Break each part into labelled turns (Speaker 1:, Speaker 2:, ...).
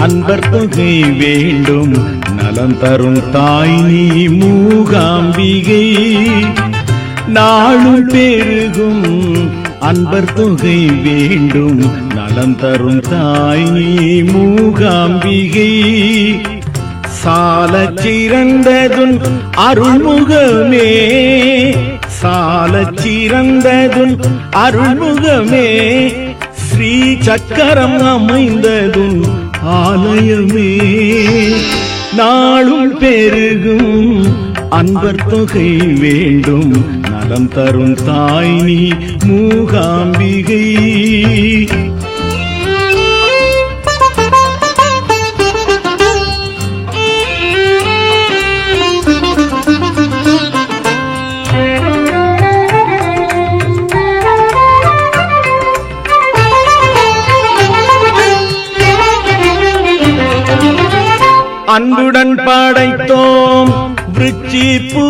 Speaker 1: அன்பர் தொகை வேண்டும் நலம் தரும் தாய் நீ மூகாம்பிகை. நாளும் பெருகும் அன்பர் தொகை வேண்டும் நலம் தரும் தாய் நீ மூகாம்பிகை. சாலச் சிறந்ததுன் அருள்முகமே, சாலச் சிறந்ததுன் அருள்முகமே, ஸ்ரீ சக்கரம் அமைந்ததுன் ஆலயமே. நாளும் பெருகும் அன்பர் தொகை வேண்டும் நலம் தரும் தாய் நீ மூகாம்பிகை. அன்புடன் படைத்தோம் விருச்சிப்பூ,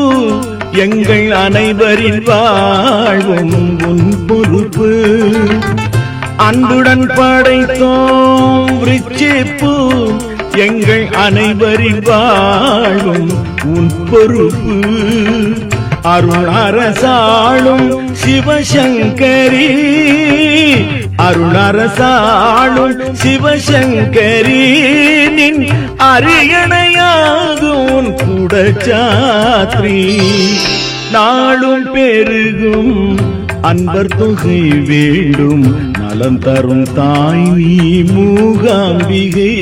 Speaker 1: எங்கள் அனைவரின் வாழ்வும் உன் பொறுப்பு. அன்புடன் படைத்தோம் விருச்சிப்பூ, எங்கள் அனைவரின் வாழ்வும் உன் பொறுப்பு. அருள் அரசாளும் சிவசங்கரி, அருள் அரசாளும் சிவசங்கரி, நின் அரியணையாகும் குடச்சாத்ரி. நாளும் பெருகும் அன்பர் தொகை வேண்டும் நலம் தரும் தாய் நீ மூகாம்பிகை.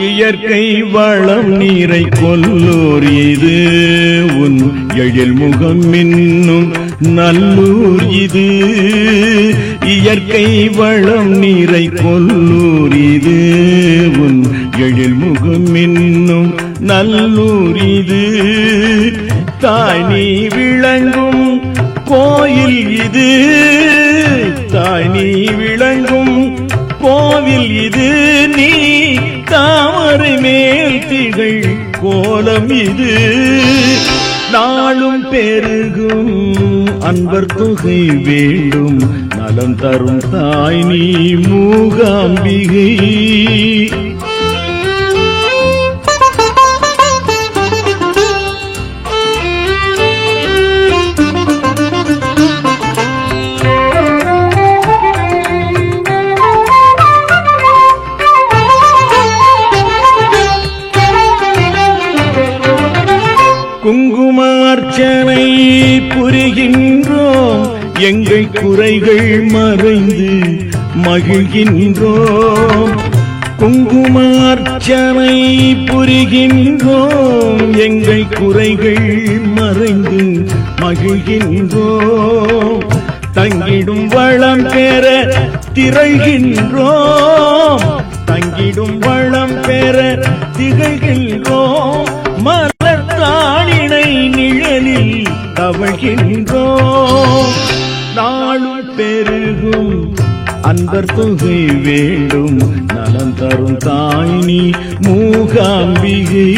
Speaker 1: இயற்கை வளம் நீரை கொல்லோர் இது உன் எழில் முகம் இன்னும் நல்லூர் இது. இயற்கை வளம் நீரை கொல்லூர் இது உன் எழில் முகம் இன்னும் நல்லூர் இது. தாய் நீ விளங்கும் கோயில் இது, தாய் நீ விளங்கும் கோவில் இது. நீ தாமரை மேல் திகழ் கோலம் இது. நாளும் பெருகும் அன்பர் தொகை வேண்டும் நலம் தரும் தாய் நீ மூகாம்பிகை. குங்குமார்ச்சனை புரிகின்றோம், எங்கள் குறைகள் மறைந்து மகிழ்கின்றோம். குங்குமார்ச்சனை புரிகின்றோம், எங்கள் குறைகள் மறைந்து மகிழ்கின்றோம். தங்கிடும் வளம் பெற திரைகின்றோம், தங்கிடும் வளம் பெற திகழ்கின்றோம். மலர்த்தாளினை நிழலில் தவழ்கின்றோம். நாளும் பெருகும் அன்பர் தொகை வேண்டும் நலம் தரும் தாய் நீ மூகாம்பிகை.